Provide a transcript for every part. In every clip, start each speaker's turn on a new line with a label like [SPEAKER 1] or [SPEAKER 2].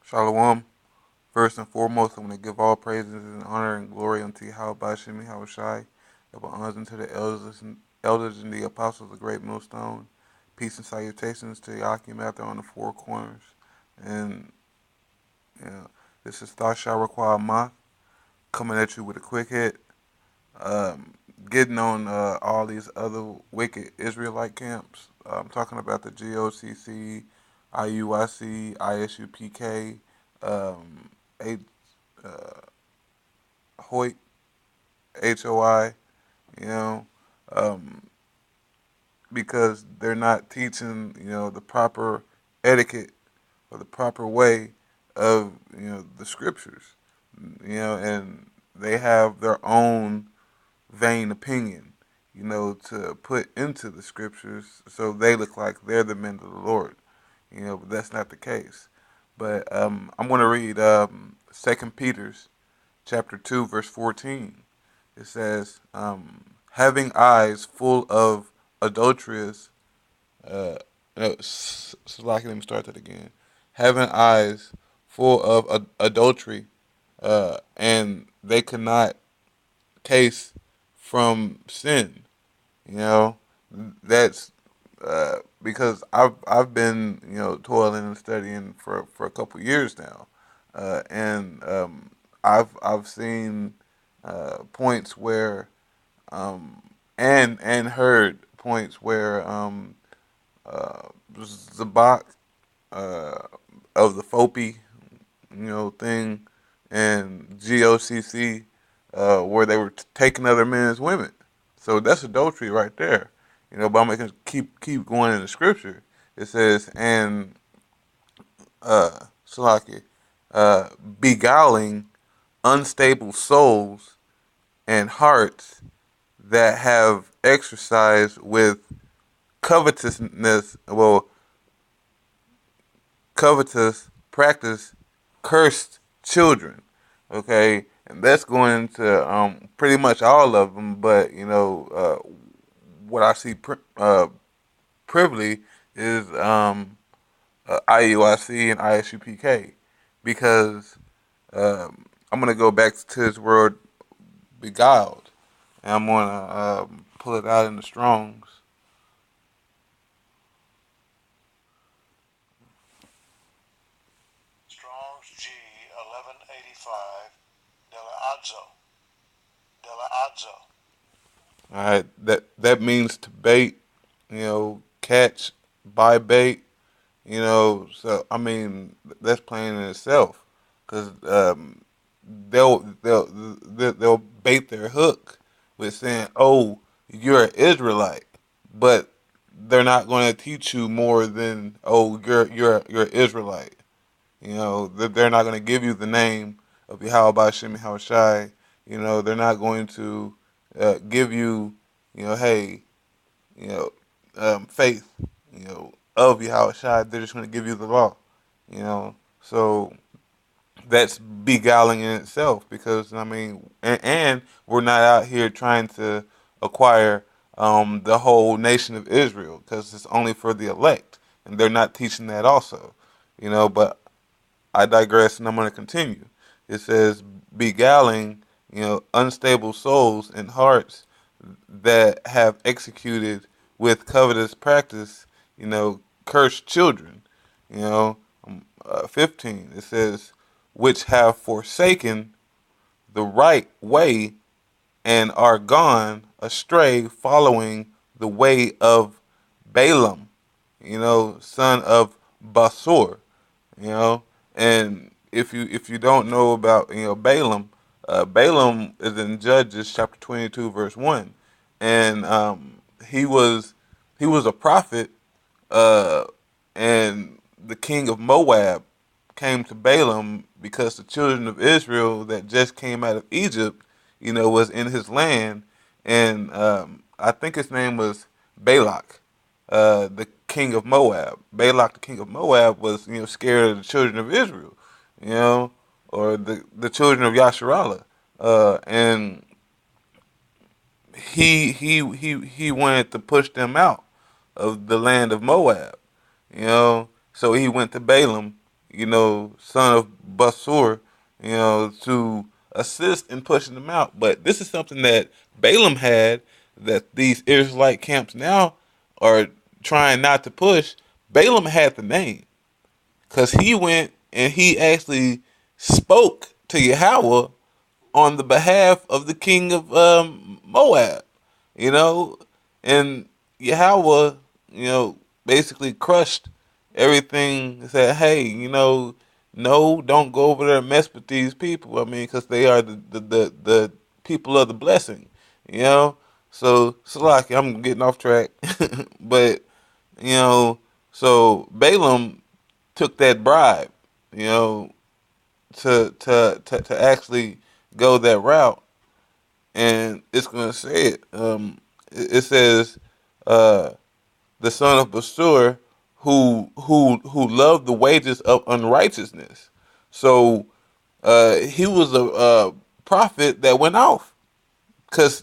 [SPEAKER 1] Shalom. First and foremost, I'm going to give all praises and honor and glory unto Yahweh Bashim Yahweh Shai. Double honors unto the elders and the apostles of the great millstone. Peace and salutations to Yakim out there on the four corners. And you know, this is Thasha Raquah Moth coming at you with a quick hit. Um, Getting on all these other wicked Israelite camps. I'm talking about the GOCC, IUIC, ISUPK, um, A, uh, Hoyt, HOI, you know, um, because they're not teaching, the proper etiquette or the proper way of, the scriptures, and they have their own vain opinion, to put into the scriptures so they look like they're the men of the Lord, but that's not the case. But I'm going to read 2 Peter's chapter 2, verse 14. It says, having eyes full of adulterous, no, let me start that again. Having eyes full of adultery, and they cannot taste from sin. You know, that's because I've been toiling and studying for a couple years now, and I've seen points where and heard points where Zabak uh, of the FOPI thing and GOCC where they were taking other men's women. So that's adultery right there. But I'm gonna keep going in the scripture. It says, and Salaki, uh, beguiling unstable souls and hearts that have exercised with covetousness, covetous practice, cursed children. Okay, and that's going into pretty much all of them. But what I see privily is IUIC and ISUPK because I'm gonna go back to this word beguiled, and I'm gonna pull it out in the Strong's.
[SPEAKER 2] Strong's G 1185 Della Azzo.
[SPEAKER 1] All right, that means to bait, catch, buy bait. So I mean that's plain in itself, because they'll bait their hook with saying, "Oh, you're an Israelite," but they're not going to teach you more than, "Oh, you're an Israelite." They're not going to give you the name of Yahweh Shem Shai. They're not going to give you, hey, you know, faith, of Yahweh Shai. They're just going to give you the law, So that's beguiling in itself because, I mean, and we're not out here trying to acquire the whole nation of Israel because it's only for the elect. And they're not teaching that also, but I digress and I'm going to continue. It says, beguiling, unstable souls and hearts that have executed with covetous practice, cursed children. 15, it says, which have forsaken the right way and are gone astray following the way of Balaam, son of Basur, you know. And if you don't know about Balaam, Balaam is in Judges chapter 22 verse 1, and he was a prophet, uh, and the king of Moab came to Balaam because the children of Israel that just came out of Egypt, was in his land, and I think his name was Balak, the king of Moab. Balak, the king of Moab, was scared of the children of Israel, you know, or the children of Yasharallah, and he wanted to push them out of the land of Moab, So he went to Balaam, son of Basur, to assist in pushing them out. But this is something that Balaam had that these Israelite camps now are trying not to push. Balaam had the name because he went and he actually spoke to Yahweh on the behalf of the king of Moab, you know, and Yahweh, basically crushed everything. Said, hey, no, don't go over there and mess with these people. I mean, because they are the people of the blessing, you know. So, Salaki, I'm getting off track, but you know, so Balaam took that bribe, you know, to actually go that route, and it's going to say it. It says, uh, the son of Basur, who loved the wages of unrighteousness. So he was a prophet that went off because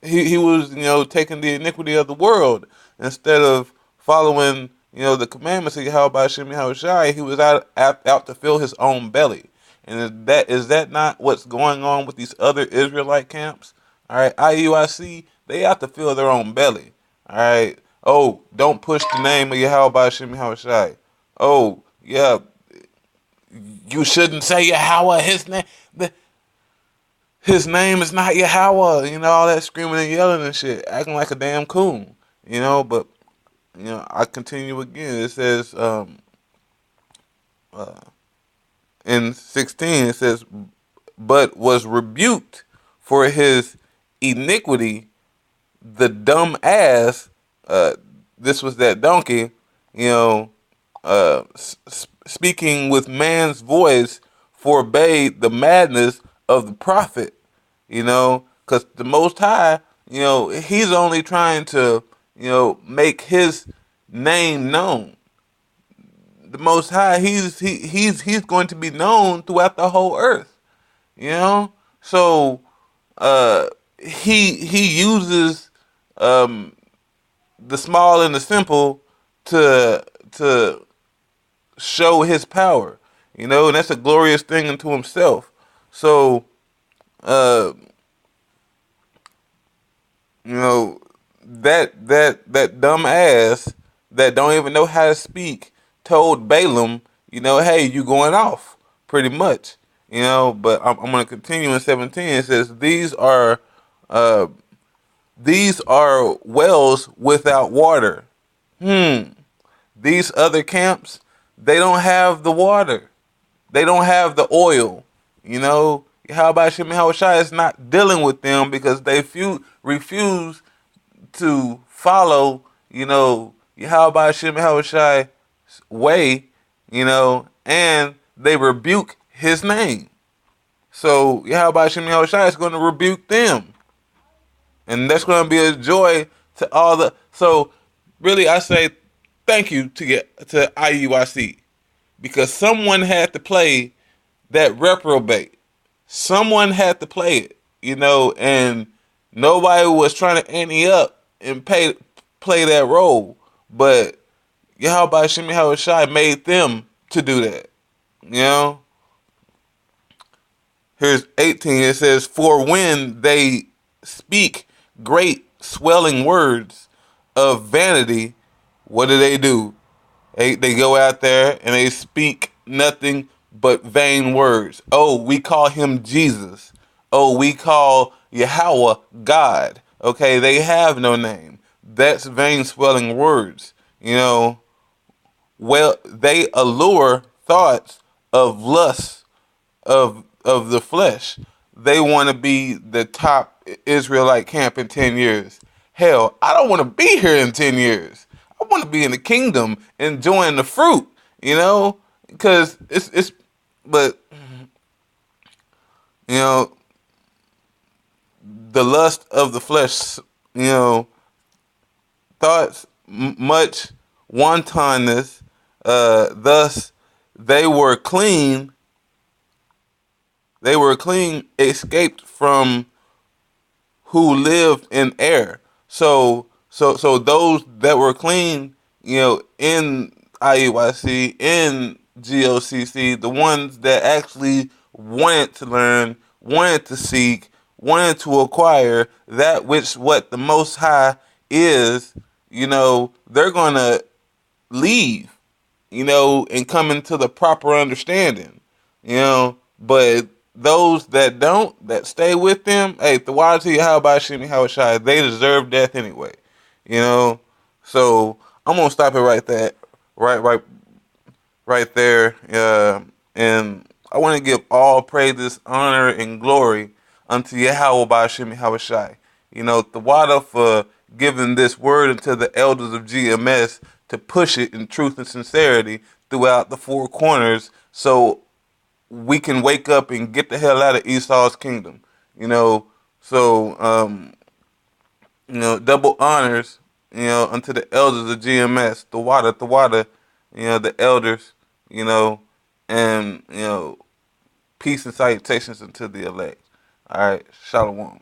[SPEAKER 1] he was taking the iniquity of the world instead of following the commandments of Yahweh Hashem Yahushai. He was out to fill his own belly. And is that not what's going on with these other Israelite camps? All right, IUIC, they have to fill their own belly. All right. Oh, don't push the name of Yahweh Hashem Yahushai. Oh, yeah, you shouldn't say Yahweh. His name is not Yahweh. All that screaming and yelling and shit, acting like a damn coon. But I continue again. It says in 16, it says, but was rebuked for his iniquity, the dumb ass. This was that donkey, speaking with man's voice, forbade the madness of the prophet, because the Most High, he's only trying to, make his name known. The Most High, he's going to be known throughout the whole earth, So he uses the small and the simple to show his power, and that's a glorious thing unto himself. So, that dumb ass that don't even know how to speak told Balaam, hey, you going off, pretty much, But I'm going to continue in 17. It says, these are wells without water. These other camps, they don't have the water. They don't have the oil. How about Shemi Hawashai is not dealing with them because they refuse to follow, how about Shemi Hawashai way, and they rebuke his name. So Yahweh Shemi Hawashai is going to rebuke them. And that's going to be a joy to all the. So really, I say thank you to IUIC because someone had to play that reprobate. Someone had to play it, and nobody was trying to ante up and play that role. But Yahweh Shemi Hawashai made them to do that. Here's 18. It says, for when they speak great swelling words of vanity, what do? They go out there and they speak nothing but vain words. Oh, we call him Jesus. Oh, we call Yahweh God. Okay, they have no name. That's vain swelling words. Well, they allure thoughts of lust of the flesh. They want to be the top Israelite camp in 10 years. Hell, I don't want to be here in 10 years. I want to be in the kingdom enjoying the fruit, because but the lust of the flesh, thoughts, much wantonness, thus they were clean, escaped from who lived in error. So those that were clean, in IUIC, in GOCC, the ones that actually wanted to learn, wanted to seek, wanted to acquire that which what the Most High is, they're gonna leave, and come into the proper understanding, But those that don't, that stay with them, hey, the Tawati, how about Shimi, how shy, they deserve death anyway, you know. So I'm gonna stop it right there, right there. And I want to give all praises, honor, and glory unto Yahweh Bashim Hawashai. The water for giving this word into the elders of GMS to push it in truth and sincerity throughout the four corners so we can wake up and get the hell out of Esau's kingdom. So double honors, unto the elders of GMS, the water, the elders, you know, and peace and salutations unto the elect. All right, shalom.